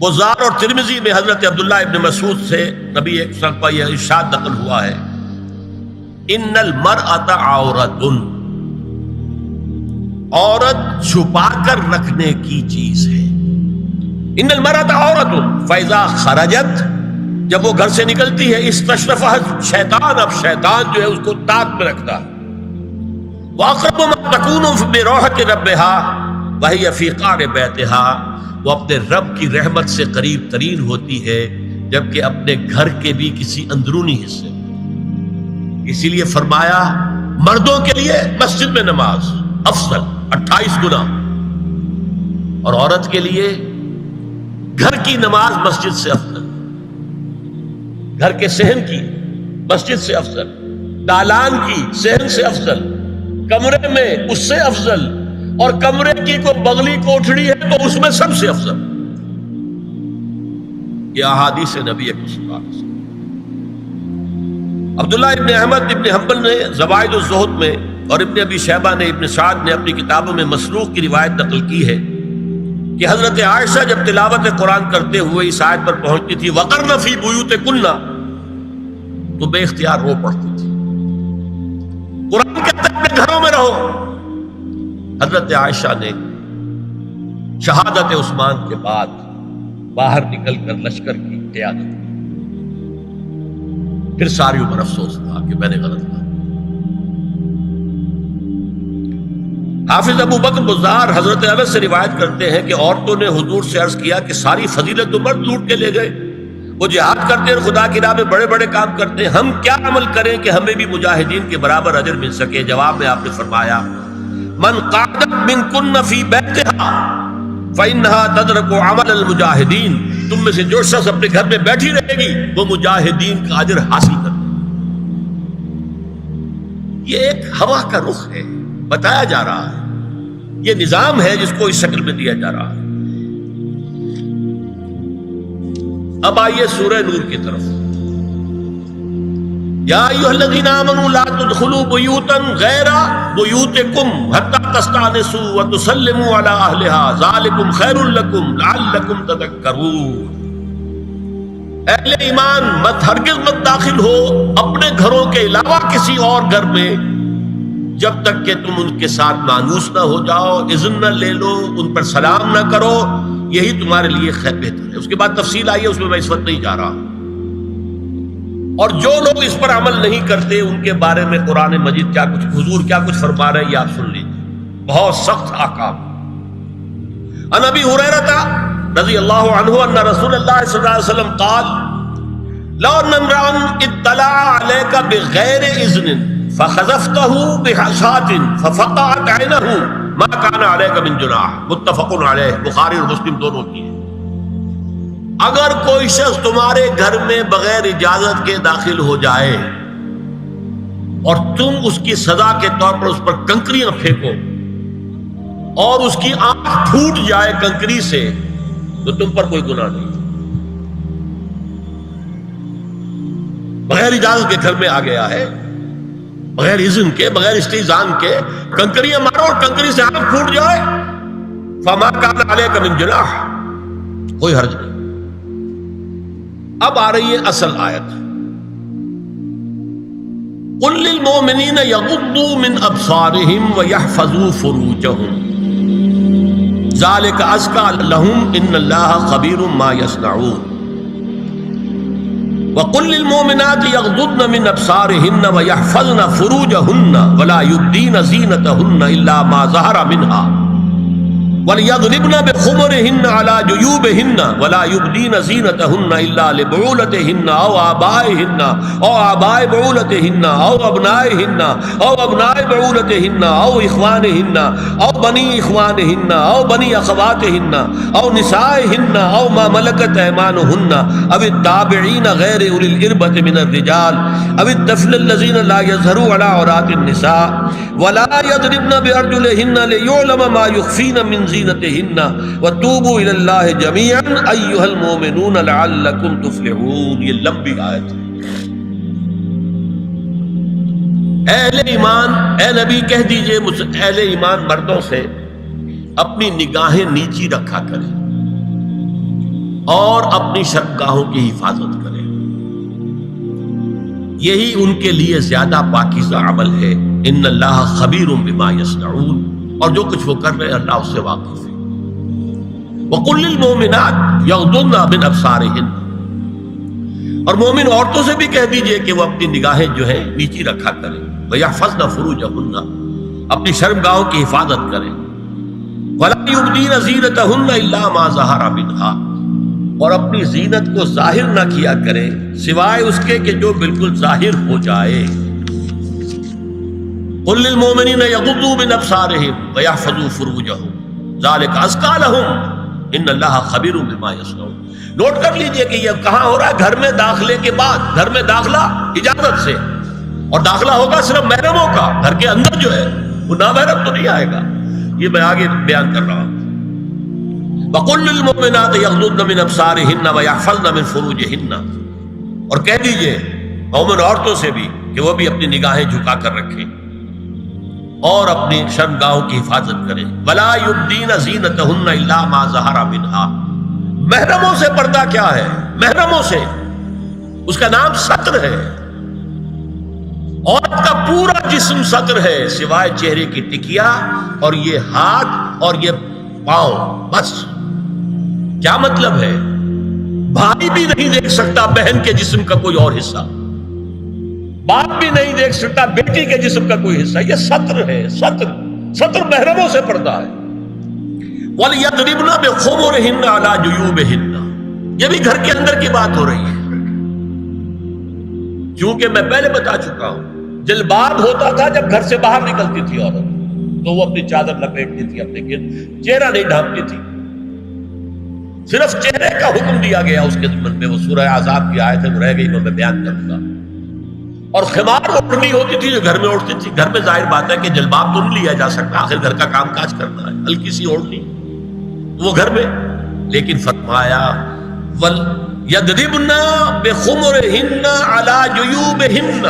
بزار اور ترمذی میں حضرت عبداللہ ابن مسعود سے نبی صلی اللہ علیہ وسلم کا یہ ارشاد نقل ہوا ہے، ان المرأۃ عورۃ، عورت چھپا کر رکھنے کی چیز ہے۔ ان المرأۃ عورۃ فاذا خرجت، جب وہ گھر سے نکلتی ہے، استشرفها شیطان، اب شیطان جو ہے اس کو تاک میں رکھتا ہے۔ واقرب ما تکون بروحۃ ربها وهي فی قعر بیتها، وہ اپنے رب کی رحمت سے قریب ترین ہوتی ہے جبکہ اپنے گھر کے بھی کسی اندرونی حصے۔ اسی لیے فرمایا مردوں کے لیے مسجد میں نماز افضل 28 گنا، اور عورت کے لیے گھر کی نماز مسجد سے افضل، گھر کے صحن کی مسجد سے افضل، دالان کی صحن سے افضل، کمرے میں اس سے افضل، اور کمرے کی کوئی بغلی کوٹھڑی ہے تو اس میں سب سے افضل۔ یہ احادیث نبی اکرم صلی اللہ علیہ وسلم۔ عبداللہ ابن احمد ابن حنبل نے زوائد الزہد میں اور ابن ابی شیبہ نے، ابن سعد نے اپنی کتابوں میں مسروق کی روایت نقل کی ہے کہ حضرت عائشہ جب تلاوت قرآن کرتے ہوئے اس آیت پر پہنچتی تھی وَقَرْنَ فِي بُيُوتِكُنَّ، تو بے اختیار رو پڑتی تھی۔ قرآن کہتا ہے اپنے گھروں میں رہو۔ حضرت عائشہ نے شہادت عثمان کے بعد باہر نکل کر لشکر کی قیادت کی، پھر ساری عمر افسوس تھا کہ میں نے غلط کہا۔ حافظ ابو بکر بزار حضرت انس سے روایت کرتے ہیں کہ عورتوں نے حضور سے عرض کیا کہ ساری فضیلت تو مرد لوٹ کے لے گئے، وہ جہاد کرتے ہیں، خدا کی راہ میں بڑے بڑے کام کرتے ہیں، ہم کیا عمل کریں کہ ہمیں بھی مجاہدین کے برابر اجر مل سکے؟ جواب میں آپ نے فرمایا من قعدت منکن فی بیتہا فإنہا تدرک عمل المجاہدین، تم میں سے جو شخص اپنے گھر میں بیٹھی رہے گی وہ مجاہدین کا اجر حاصل کر لے۔ یہ ایک ہوا کا رخ ہے، بتایا جا رہا ہے، یہ نظام ہے جس کو اس شکل میں دیا جا رہا ہے۔ اب آئیے سورہ نور کی طرف۔ یا ایھا الذین آمنوا لا تدخلوا بیوتا غیر بیوتکم حتی تستأنسوا وتسلموا علی اہلها ذالکم خیر لکم لعلکم تذکرون۔ اہل ایمان ہرگز مت داخل ہو اپنے گھروں کے علاوہ کسی اور گھر میں جب تک کہ تم ان کے ساتھ مانوس نہ ہو جاؤ، اذن نہ لے لو، ان پر سلام نہ کرو، یہی تمہارے لیے خیر بہتر ہے۔ اس کے بعد تفصیل آئی ہے، اس میں میں اس وقت نہیں جا رہا۔ اور جو لوگ اس پر عمل نہیں کرتے ان کے بارے میں قرآن مجید کیا کچھ، حضور کیا کچھ فرما رہے ہیں، یہ آپ سن لیجیے، بہت سخت احکام۔ عن ابی ہریرہ رضی اللہ عنہ ان رسول اللہ صلی اللہ علیہ وسلم قال لو ان امرأ اطلع عليك بغیر اذن فخذفته بحشاة ففقعت عینه ما كان عليك من جناح، متفق علیہ، بخاری اور مسلم دونوں کی ہے۔ اگر کوئی شخص تمہارے گھر میں بغیر اجازت کے داخل ہو جائے اور تم اس کی سزا کے طور پر اس پر کنکریاں پھینکو اور اس کی آنکھ پھوٹ جائے کنکری سے، تو تم پر کوئی گناہ نہیں۔ بغیر اجازت کے گھر میں آ گیا ہے، بغیر اذن کے، بغیر استئذان کے کنکریاں مارو اور کنکری سے آنکھ پھوٹ جائے، فما کان علیک من جناح، کوئی حرج نہیں۔ اب آ رہی ہے اصل آیت، قل للمؤمنین یغضوا من ابصارهم ویحفظوا فروجهم ذلک ازکی لهم ان اللہ خبیر ما یصنعون وقل للمؤمنات یغضضن من ابصارهن ویحفظن فروجهن ولا یبدین زینتهن الا ما ظہر منها وَلْيَضْرِبْنَ بِخُمُرِهِنَّ عَلَى جُيُوبِهِنَّ وَلَا يُبْدِينَ زِينَتَهُنَّ إِلَّا لِبُعُولَتِهِنَّ أَوْ آبَائِهِنَّ أَوْ آبَاءِ بُعُولَتِهِنَّ أَوْ أَبْنَائِهِنَّ أَوْ أَبْنَاءِ بُعُولَتِهِنَّ أَوْ إِخْوَانِهِنَّ أَوْ بَنِي إِخْوَانِهِنَّ أَوْ بَنِي أَخَوَاتِهِنَّ أَوْ نِسَائِهِنَّ أَوْ مَا مَلَكَتْ أَيْمَانُهُنَّ أَوِ التَّابِعِينَ غَيْرِ أُولِي الْإِرْبَةِ مِنَ الرِّجَالِ أَوِ الطَّفْلِ الَّذِينَ لَا يَظْهَرُوا عَلَى عَوْرَاتِ النِّسَاءِ وَلَا يَضْرِبْنَ بِأَرْجُلِهِنَّ لِيُعْلَمَ مَا يُخْفِينَ مِنْ زِينَتِهِنَّ وَتُوبُوا إِلَى اللَّهِ جَمِيعًا أَيُّهَا الْمُؤْمِنُونَ لَعَلَّكُمْ تُفْلِحُونَ۔ یہ لمبی آیت ہے۔ اہل ایمان، اے نبی کہہ دیجئے اہل ایمان مردوں سے اپنی نگاہیں نیچی رکھا کریں اور اپنی شرمگاہوں کی حفاظت کریں، یہی ان کے لیے زیادہ پاکیزہ عمل ہے۔ ان اللہ خبیر بما یصنعون، اور جو کچھ وہ کر رہے ہیں اللہ اس سے واقف ہے۔ وَقُلْ لِلْمُؤْمِنَاتِ يَغْضُضْنَ مِنْ أَبْصَارِهِنَّ، اور مومن عورتوں سے بھی کہہ دیجئے کہ وہ اپنی نگاہیں جو ہے نیچی رکھا کریں، وَيَحْفَظْنَ فُرُوجَهُنَّ، اپنی شرمگاہوں کی حفاظت کریں، وَلَا يُبْدِينَ زِينَتَهُنَّ إِلَّا مَا ظَهَرَ مِنْهَا، اور اپنی زینت کو ظاہر نہ کیا کریں سوائے اس کے کہ جو بالکل ظاہر ہو جائے۔ قُلْ لِلْمُؤْمِنِينَ يَغُضُّوا مِنْ أَبْصَارِهِمْ وَيَحْفَظُوا فُرُوجَهُمْ ذَلِكَ أَزْكَىٰ لَهُمْ إِنَّ اللَّهَ خَبِيرٌ بِمَا يَصْنَعُونَ۔ نوٹ کر لیجئے کہ یہ کہاں ہو رہا ہے؟ گھر میں داخلے کے بعد۔ گھر میں داخلہ اجازت سے، اور داخلہ ہوگا صرف محرموں کا، گھر کے اندر جو ہے وہ نامحرم تو نہیں آئے گا۔ یہ میں آگے بیان کر رہا ہوں۔ وَقُلْ لِلْمُؤْمِنَاتِ يَغْضُضْنَ مِنْ أَبْصَارِهِنَّ وَيَحْفَظْنَ مِنْ فُرُوجِهِنَّ، اور کہہ دیجئے مومن عورتوں سے بھی کہ وہ بھی اپنی نگاہیں جھکا کر رکھیں اور اپنی شرمگاہوں کی حفاظت کریں۔ وَلَا يُبْدِينَ زِينَتَهُنَّ إِلَّا مَا ظَهَرَ مِنْهَا، محرموں سے پردہ کیا ہے؟ محرموں سے اس کا نام ستر ہے۔ عورت کا پورا جسم ستر ہے سوائے چہرے کی ٹکیا اور یہ ہاتھ اور یہ پاؤں، بس۔ کیا مطلب ہے؟ بھائی بھی نہیں دیکھ سکتا بہن کے جسم کا کوئی اور حصہ، باپ بھی نہیں دیکھ سکتا بیٹی کے جسم کا کوئی حصہ۔ یہ ستر ہے، ستر محرموں سے پردہ ہے۔ وَلْيَضْرِبْنَ بِخُمُرِهِنَّ عَلَىٰ جُيُوبِهِنَّ، یہ بھی گھر کے اندر کی بات ہو رہی ہے، کیونکہ میں پہلے بتا چکا ہوں جلباب ہوتا تھا جب گھر سے باہر نکلتی تھی عورت، تو وہ اپنی چادر لپیٹتی تھی اپنے گرد، چہرہ نہیں ڈھانپتی تھی، صرف چہرے کا حکم دیا گیا اس کے ضمن میں۔ وہ سورہ احزاب کی آیت ہے، وہ رہ گئی، وہ میں بیان کروں گا۔ اور خمار اوڑھنی ہوتی تھی جو گھر میں اوڑھتی تھی۔ گھر میں ظاہر بات ہے کہ جلباب تو نہیں لیا جا سکتا، آخر گھر کا کام کاج کرنا ہے، ہلکی سی اوڑھنی وہ گھر میں، لیکن فرمایا وَلْيَضْرِبْنَ بِخُمُرِهِنَّ عَلَىٰ جُيُوبِهِنَّ،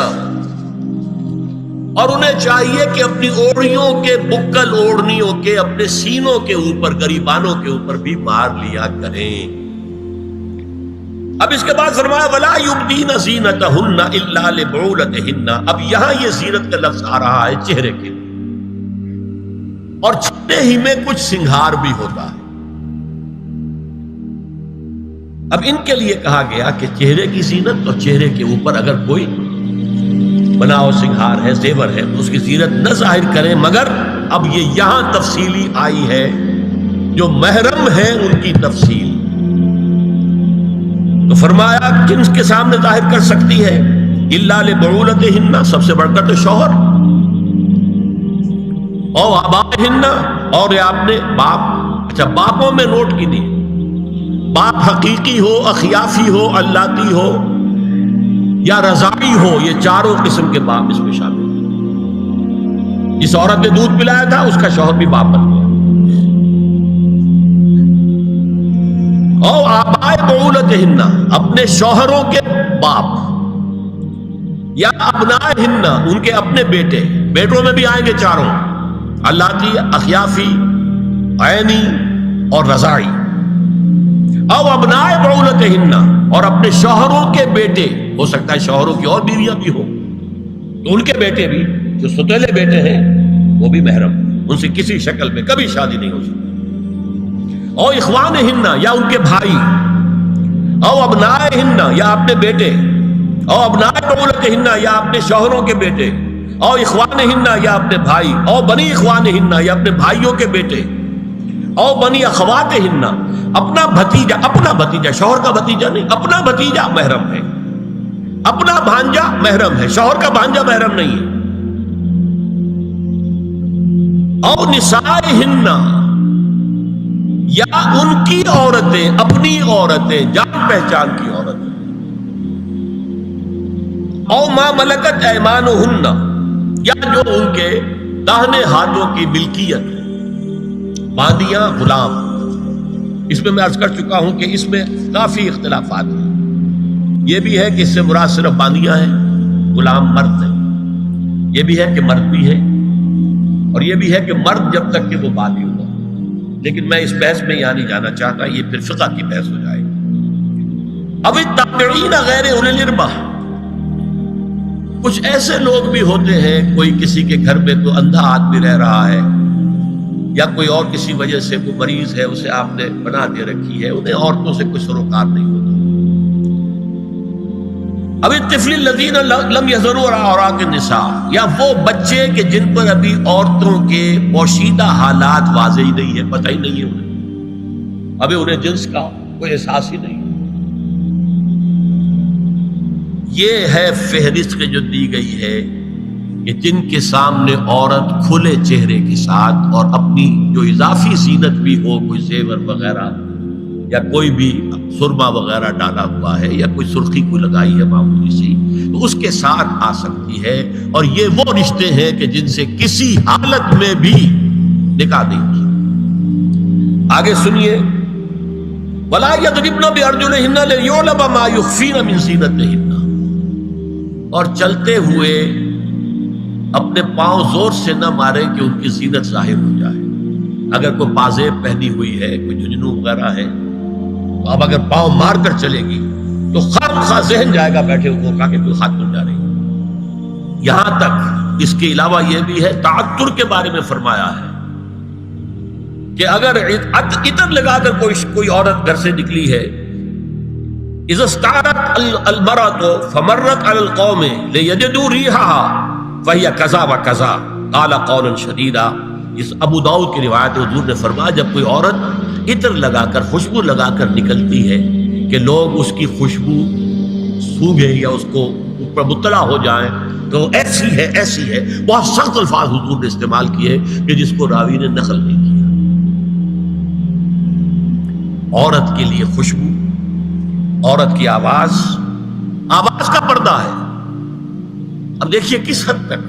اور انہیں چاہیے کہ اپنی اوڑھیوں کے، بکل اوڑھنیوں کے اپنے سینوں کے اوپر، گریبانوں کے اوپر بھی مار لیا کریں۔ اب اس کے بعد فرمایا وَلَا يُبْدِينَ زِينَتَهُنَّ إِلَّا لِبُعُولَتِهِنَّ، اب یہاں یہ زینت کا لفظ آ رہا ہے چہرے کے، اور چہرے ہی میں کچھ سنگھار بھی ہوتا ہے۔ اب ان کے لیے کہا گیا کہ چہرے کی زینت اور چہرے کے اوپر اگر کوئی بناؤ سنگھار ہے، زیور ہے، اس کی زینت نہ ظاہر کریں، مگر اب یہ یہاں تفصیلی آئی ہے، جو محرم ہے ان کی تفصیل۔ تو فرمایا کن کے سامنے ظاہر کر سکتی ہے؟ الا لبعولتہن، سب سے بڑھ کر تو شوہر، او آبائہن، اور یہ آپ نے باپ۔ اچھا، باپوں میں نوٹ کی نہیں، باپ حقیقی ہو، اخیافی ہو، اللاتی ہو یا رضاعی ہو، یہ چاروں قسم کے باپ اس میں شامل ہیں۔ جس عورت نے دودھ پلایا تھا اس کا شوہر بھی باپ بن گیا۔ او آبائے بعولتہن، اپنے شوہروں کے باپ، یا ابنائہن، ان کے اپنے بیٹے، بیٹوں میں بھی آئیں گے چاروں، اللاتی، اخیافی، عینی اور رضاعی۔ او ابنائے بعولتہن، اور اپنے شوہروں کے بیٹے، ہو سکتا ہے شوہروں کی اور بیویاں بھی ہوں، تو ان کے بیٹے بھی، جو ستیلے بیٹے ہیں وہ بھی محرم، ان سے کسی شکل میں کبھی شادی نہیں ہو سکتی۔ او اخوانہن، یا ان کے بھائی، او ابنائہن، یا اپنے بیٹے، او ابنائے بعولتہن، یا اپنے شوہروں کے بیٹے، او اخوانہن، یا اپنے بھائی، او بنی اخوانہن، یا اپنے بھائیوں کے بیٹے، او بنی اخواتہن، اپنا بھتیجا، شوہر کا بھتیجا نہیں، اپنا بھتیجا محرم ہے، اپنا بھانجا محرم ہے، شوہر کا بھانجا محرم نہیں ہے۔ او نسائہن، یا ان کی عورتیں، اپنی عورتیں، جان پہچان کی عورتیں۔ او ما ملکت ایمانہن، یا جو ان کے داہنے ہاتھوں کی ملکیت ہے، باندیاں، غلام۔ اس میں عرض کر چکا ہوں کہ اس میں کافی اختلافات ہیں۔ یہ بھی ہے کہ اس سے مراد صرف باندیاں ہیں، غلام مرد ہیں، یہ بھی ہے کہ مرد بھی ہے، اور یہ بھی ہے کہ مرد جب تک کہ وہ بالی ہوگا، لیکن میں اس بحث میں یہاں نہیں جانا چاہتا، یہ پھر فقہ کی بحث ہو جائے گی۔ اب التابعین غیر اولی الاربہ، کچھ ایسے لوگ بھی ہوتے ہیں، کوئی کسی کے گھر میں تو اندھا آدمی رہ رہا ہے، یا کوئی اور کسی وجہ سے کوئی مریض ہے، اسے آپ نے بنا دے رکھی ہے، انہیں عورتوں سے کوئی سروکار نہیں ہوتا۔ اب الطفل الذین لم یظہروا علی عورات النساء، یا وہ بچے کہ جن پر ابھی عورتوں کے پوشیدہ حالات واضح ہی نہیں ہے، پتہ ہی نہیں ہے انہیں، ابھی انہیں جنس کا کوئی احساس ہی نہیں۔ یہ ہے فہرست جو دی گئی ہے کہ جن کے سامنے عورت کھلے چہرے کے ساتھ اور اپنی جو اضافی زینت بھی ہو، کوئی زیور وغیرہ یا کوئی بھی سرما وغیرہ ڈالا ہوا ہے یا کوئی سرخی کو لگائی ہے معمولی سی، تو اس کے ساتھ آ سکتی ہے، اور یہ وہ رشتے ہیں کہ جن سے کسی حالت میں بھی نکاح نہیں ہو سکتا۔ آگے سنیے، وَلَا يَضْرِبْنَ بِأَرْجُلِهِنَّ لِيُعْلَمَ مَا يُخْفِينَ مِنْ زِينَتِهِنَّ، اور چلتے ہوئے اپنے پاؤں زور سے نہ مارے کہ ان کی زینت ظاہر ہو جائے۔ اگر کوئی پازیب پہنی ہوئی ہے، کوئی جھنجھنو وغیرہ ہے، تو اب اگر پاؤں مار کر چلے گی تو خواہ ذہن جائے گا بیٹھے ہوئے کا کہ کوئی ہاتھ نہیں جا رہی۔ یہاں تک اس کے علاوہ یہ بھی ہے، تعطر کے بارے میں فرمایا ہے کہ اگر عطر لگا کر کوئی عورت گھر سے نکلی ہے، اذا استعارت المرأة فمرت على القوم ليجدوا ريحها فهي كذا وكذا قال قولا شديدا۔ اس ابو داؤد کی روایت ہے، حضور نے فرمایا جب کوئی عورت عطر لگا کر، خوشبو لگا کر نکلتی ہے کہ لوگ اس کی خوشبو سونگیں یا اس کو اوپر مطلع ہو جائیں تو ایسی ہے ایسی ہے، بہت سخت الفاظ حضور نے استعمال کیے کہ جس کو راوی نے نقل نہیں کیا۔ عورت کے لیے خوشبو، عورت کی آواز کا پردہ ہے۔ اب دیکھیے کس حد تک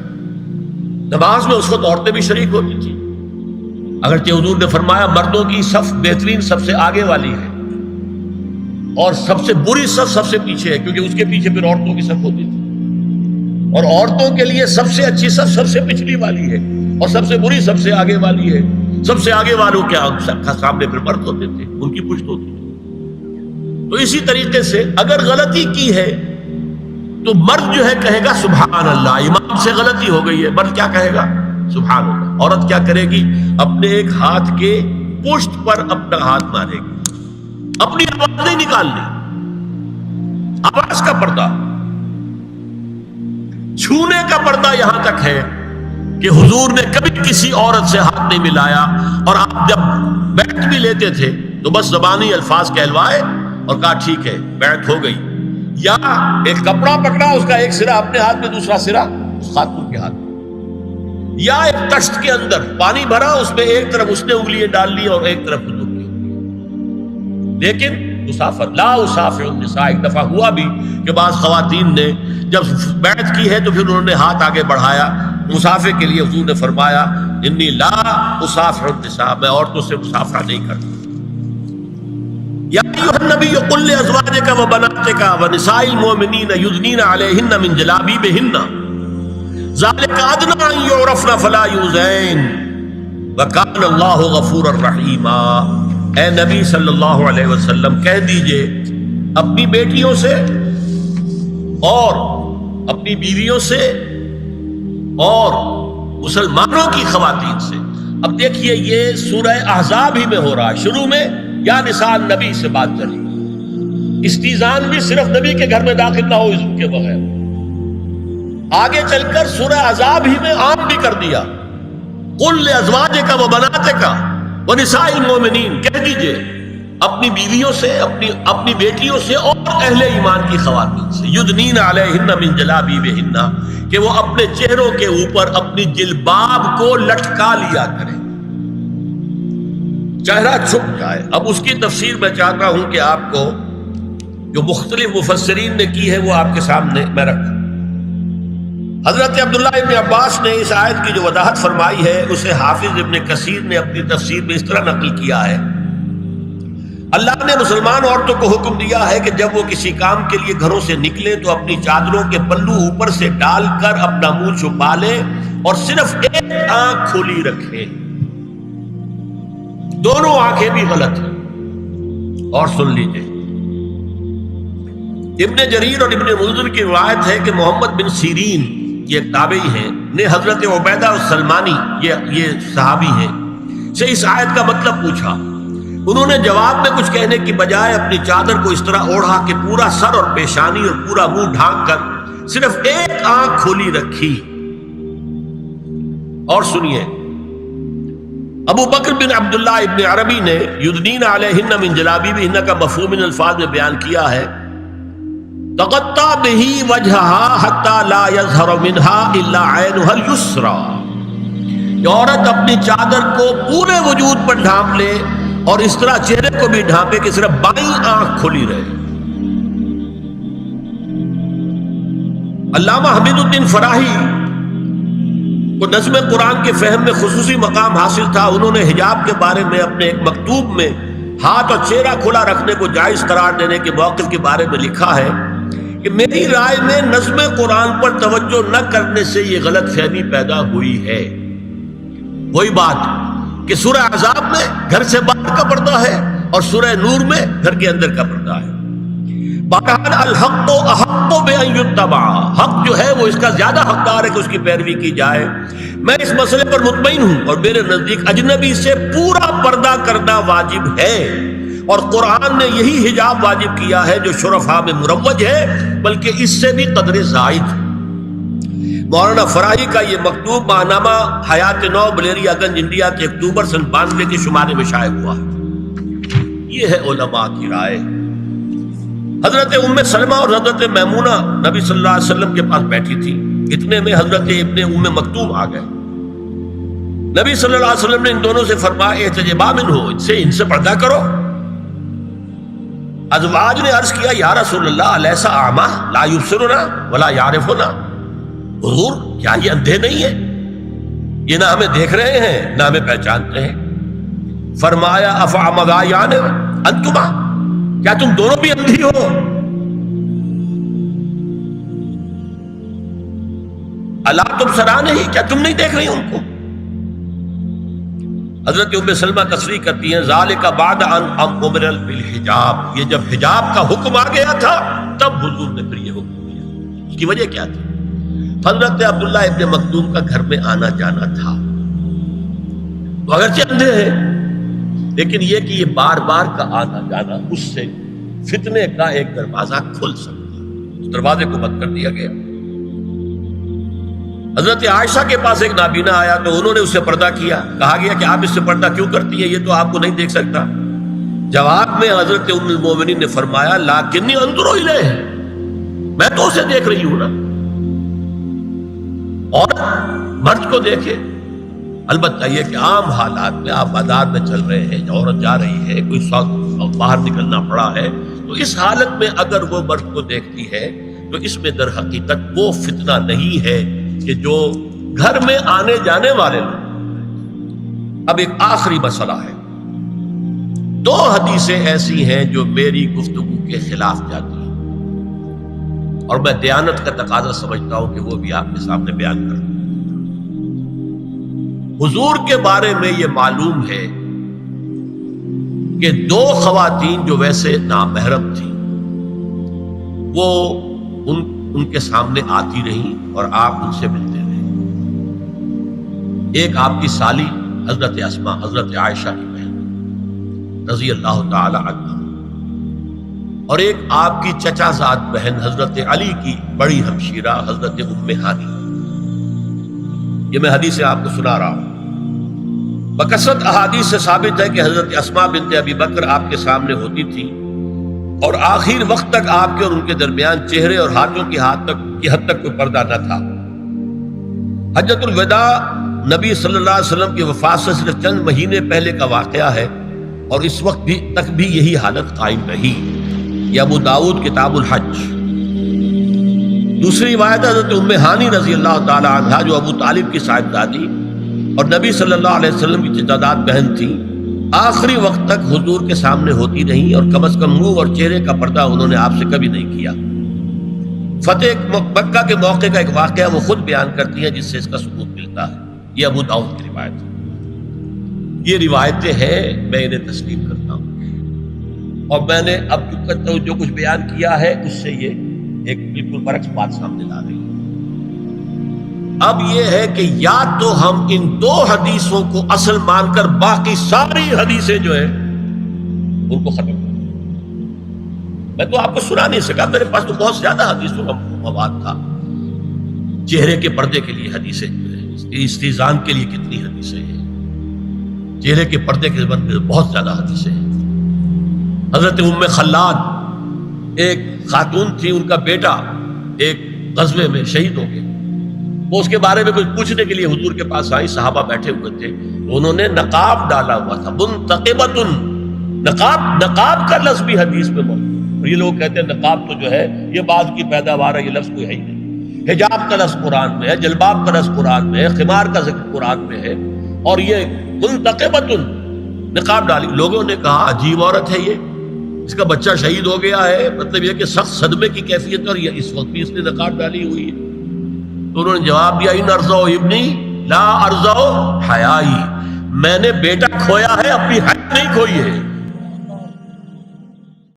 نماز میں اس وقت عورتیں بھی شریک ہوتی تھی، اگرچہ حضور نے فرمایا مردوں کی صف بہترین سب سے آگے والی ہے اور سب سے بری صف سب سے پیچھے ہے، کیونکہ اس کے پیچھے پھر عورتوں کی صف ہوتی تھی، اور عورتوں کے لیے سب سے اچھی صف سب سے پچھلی والی ہے اور سب سے بری سب سے آگے والی ہے۔ سب سے آگے والوں کے سامنے پھر مرد ہوتے تھے، ان کی پشت ہوتی تھی۔ تو اسی طریقے سے اگر غلطی کی ہے تو مرد جو ہے کہے گا سبحان اللہ، امام سے غلطی ہو گئی ہے، مرد کیا کہے گا؟ سبحان اللہ۔ عورت کیا کرے گی؟ اپنے ایک ہاتھ کے پشت پر اپنا ہاتھ مارے گی، اپنی آواز نہیں نکالنی، آواز کا پردہ۔ چھونے کا پردہ یہاں تک ہے کہ حضور نے کبھی کسی عورت سے ہاتھ نہیں ملایا، اور آپ جب بیعت بھی لیتے تھے تو بس زبانی الفاظ کہلوائے اور کہا ٹھیک ہے بیعت ہو گئی، یا ایک کپڑا پکڑا، اس کا ایک سرا اپنے ہاتھ میں دوسرا سرا اس خاتون کے ہاتھ میں، یا ایک تشت کے اندر پانی بھرا، اس میں ایک طرف اس نے انگلیاں ڈال لی اور ایک طرف حضور کی انگلیاں۔ لیکن مسافر لا اسافر النساء، ایک دفعہ ہوا بھی کہ بعض خواتین نے جب بیعت کی ہے تو پھر انہوں نے ہاتھ آگے بڑھایا مسافر کے لیے، حضور نے فرمایا انی لا اسافر النساء، میں عورتوں سے مسافرہ نہیں کرتا۔ یا ایھا النبی قل لازواجک وبناتک ونساء المؤمنین یدنین علیہن من جلابیبہن ذالک ادنی ان یعرفن فلا یؤذین وکان اللہ غفورا رحیما۔ اے نبی صلی اللہ علیہ وسلم کہہ دیجئے اپنی بیٹیوں سے اور اپنی بیویوں سے اور مسلمانوں کی خواتین سے۔ اب دیکھیے یہ سورہ احزاب ہی میں ہو رہا ہے، شروع میں یا نساء نبی سے بات چلی، استیزان بھی صرف نبی کے گھر میں داخل نہ ہو اذن کے بغیر، آگے چل کر سورہ احزاب ہی میں عام بھی کر دیا، قل لازواجک وبناتک ونساء المؤمنین، کہہ دیجئے اپنی بیویوں سے، اپنی بیٹیوں سے اور اہل ایمان کی خواتین سے، یدنین علیہن من جلابیبہن، کہ وہ اپنے چہروں کے اوپر اپنی جلباب کو لٹکا لیا کریں، چہرہ چھپ جائے۔ اب اس کی تفسیر میں چاہتا ہوں کہ آپ کو جو مختلف مفسرین نے کی ہے وہ آپ کے سامنے میں رکھوں۔ حضرت عبداللہ ابن عباس نے اس آیت کی جو وضاحت فرمائی ہے اسے حافظ ابن کثیر نے اپنی تفسیر میں اس طرح نقل کیا ہے، اللہ نے مسلمان عورتوں کو حکم دیا ہے کہ جب وہ کسی کام کے لیے گھروں سے نکلے تو اپنی چادروں کے پلو اوپر سے ڈال کر اپنا منہ چھپا لے اور صرف ایک آنکھ کھلی رکھے، دونوں آنکھیں بھی غلط ہیں۔ اور سن لیجئے، ابن جریر اور ابن منذر کی روایت ہے کہ محمد بن سیرین یہ ایک تابعی ہیں نے حضرت عبیدہ السلمانی یہ صحابی ہیں سے اس آیت کا مطلب پوچھا. انہوں نے جواب میں کچھ کہنے کی بجائے اپنی چادر کو اس طرح اوڑھا کہ پورا سر اور پیشانی اور پورا منہ ڈھانک کر صرف ایک آنکھ کھولی رکھی. اور سنیے ابو بکر بن عبداللہ ابن عربی نے یدنین علیہن من جلابیبہن کا مفہوم ان الفاظ میں بیان کیا ہے تغطى به وجهها حتى لا يظهر منها الا عينها اليسرى. یہ عورت اپنی چادر کو پورے وجود پر ڈھانپ لے اور اس طرح چہرے کو بھی ڈھانپے کہ صرف بائیں آنکھ کھلی رہے. علامہ حمید الدین فراہی کو نظم قرآن کے فہم میں خصوصی مقام حاصل تھا. انہوں نے حجاب کے بارے میں اپنے ایک مکتوب میں ہاتھ اور چہرہ کھلا رکھنے کو جائز قرار دینے کے موقف کے بارے میں لکھا ہے کہ میری رائے میں نظم قرآن پر توجہ نہ کرنے سے یہ غلط فہمی پیدا ہوئی ہے. وہی بات کہ سورہ احزاب میں گھر سے باہر کا پردہ ہے اور سورہ نور میں گھر کے اندر کا پردہ ہے. بہرحال الحق احق بان یتبع، حق جو ہے وہ اس کا زیادہ حقدار ہے کہ اس کی پیروی کی جائے. میں اس مسئلے پر مطمئن ہوں اور میرے نزدیک اجنبی سے پورا پردہ کرنا واجب ہے اور قرآن نے یہی حجاب واجب کیا ہے جو شرفاء میں مروج ہے بلکہ اس سے بھی قدر زائد. مولانا فراہی کا یہ مکتوب ماہنامہ حیات نو بلیریا گنج انڈیا کے اکتوبر سن 92 کے شمارے میں شائع ہوا. یہ ہے علماء کی رائے. حضرت ام سلمہ اور حضرت میمونہ نبی صلی اللہ علیہ وسلم کے پاس بیٹھی تھی. اتنے میں حضرت ابن ام مکتوم آ گئے. نبی صلی اللہ علیہ وسلم نے ان دونوں سے فرمایا احتجبا منہ، ان سے پردہ کرو. ازواج نے عرض کیا یا رسول اللہ الیس اعمی لا یبصرنا ولا یعرفنا، حضور کیا یہ اندھے نہیں ہیں؟ یہ نہ ہمیں دیکھ رہے ہیں نہ ہمیں پہچانتے ہیں. فرمایا افعمغایان انتما، کیا تم دونوں بھی اندھی ہو؟ الا تبصران ہی، کیا تم نہیں دیکھ رہی ان کو؟ حضرت ام سلمہ تصریح کرتی ہیں ذالک بعد ان امر بالحجاب، یہ جب حجاب کا حکم آ گیا تھا تب حضور نے پھر یہ حکم دیا. اس کی وجہ کیا تھی؟ حضرت عبداللہ ابن مکتوم کا گھر میں آنا جانا تھا. تو اگرچہ اندھے ہیں لیکن یہ کہ یہ بار بار کا آنا جانا اس سے فتنے کا ایک دروازہ کھل سکتا ہے. اس دروازے کو بند کر دیا گیا. حضرت عائشہ کے پاس ایک نابینا آیا تو انہوں نے اس سے پردہ کیا. کہا گیا کہ آپ اس سے پردہ کیوں کرتی ہیں، یہ تو آپ کو نہیں دیکھ سکتا. جواب میں حضرت ام المومنین نے فرمایا لاکنی انظر الیہ، میں تو اسے دیکھ رہی ہوں نا. اور مرد کو دیکھے. البتہ یہ کہ عام حالات میں آپ بازار میں چل رہے ہیں، عورت جا رہی ہے، کوئی باہر نکلنا پڑا ہے، تو اس حالت میں اگر وہ مرد کو دیکھتی ہے تو اس میں در حقیقت وہ فتنہ نہیں ہے کہ جو گھر میں آنے جانے والے لوگ. اب ایک آخری مسئلہ ہے. 2 حدیثیں ایسی ہیں جو میری گفتگو کے خلاف جاتی ہیں اور میں دیانت کا تقاضا سمجھتا ہوں کہ وہ بھی آپ کے سامنے بیان کروں. حضور کے بارے میں یہ معلوم ہے کہ 2 خواتین جو ویسے نامحرم تھیں وہ ان کے سامنے آتی رہیں اور آپ ان سے ملتے رہے. ایک آپ کی سالی حضرت اسماء، حضرت عائشہ کی بہن رضی اللہ تعالی عنہ، اور ایک آپ کی چچا زاد بہن حضرت علی کی بڑی ہمشیرہ حضرت ام ہانی. یہ میں حدیث آپ کو سنا رہا ہوں. بکثرت احادیث سے ثابت ہے کہ حضرت اسماء بنت ابی بکر آپ کے سامنے ہوتی تھی اور آخر وقت تک آپ کے اور ان کے درمیان چہرے اور ہاتھوں کی حد تک کوئی پردہ نہ تھا. حجۃ الوداع نبی صلی اللہ علیہ وسلم کی وفات سے صرف چند مہینے پہلے کا واقعہ ہے اور اس وقت تک بھی یہی حالت قائم رہی. یہ ابو داؤد کتاب الحج. دوسری روایت حضرت ام ہانی رضی اللہ تعالی عنہا جو ابو طالب کی صاحبزادی اور نبی صلی اللہ علیہ وسلم کی چچا بہن تھی، آخری وقت تک حضور کے سامنے ہوتی رہیں اور کم از کم منہ اور چہرے کا پردہ انہوں نے آپ سے کبھی نہیں کیا. فتح مکہ کے موقع کا ایک واقعہ وہ خود بیان کرتی ہیں جس سے اس کا ثبوت ملتا ہے. یہ ابو داؤد کی روایت ہے. یہ روایتیں ہیں، میں انہیں تسلیم کرتا ہوں اور میں نے اب جو کچھ بیان کیا ہے اس سے یہ ایک بالکل برعکس بات سامنے لا رہی ہے۔ اب یہ ہے کہ یا تو ہم ان دو حدیثوں کو اصل مان کر باقی ساری حدیثیں جو ہیں ان کو ختم کریں۔ میں تو آپ کو سنا نہیں سکا، میرے پاس تو بہت زیادہ حدیثوں کا مواد تھا۔ چہرے کے پردے کے لیے حدیثیں جو ہے، استیزان کے لیے کتنی حدیثیں ہیں، چہرے کے پردے کے بارے میں بہت زیادہ حدیثیں ہیں۔ حضرت ام خلاد ایک خاتون تھی، ان کا بیٹا ایک غزوے میں شہید ہو گیا، وہ اس کے بارے میں کچھ پوچھنے کے لیے حضور کے پاس آئی، صحابہ بیٹھے ہوئے تھے، انہوں نے نقاب ڈالا ہوا تھا، منتقبۃ، نقاب کا لفظ بھی حدیث میں موجود ہے۔ اور یہ لوگ کہتے ہیں نقاب تو جو ہے یہ بعد کی پیداوار ہے، یہ لفظ کوئی ہے ہی نہیں۔ حجاب کا لفظ قرآن میں ہے، جلباب کا لفظ قرآن میں ہے، خمار کا ذکر قرآن میں ہے، اور یہ منتقبۃ نقاب ڈالی۔ لوگوں نے کہا عجیب عورت ہے یہ، اس کا بچہ شہید ہو گیا ہے، مطلب یہ کہ سخت صدمے کی کیفیت، اور یہ اس وقت بھی اس نے نقاب ڈالی ہوئی ہے۔ تو انہوں نے جواب دیا ان ارزو ابنی لا ارزو حیائی، میں نے بیٹا کھویا ہے، اپنی حیا نہیں کھوئی ہے۔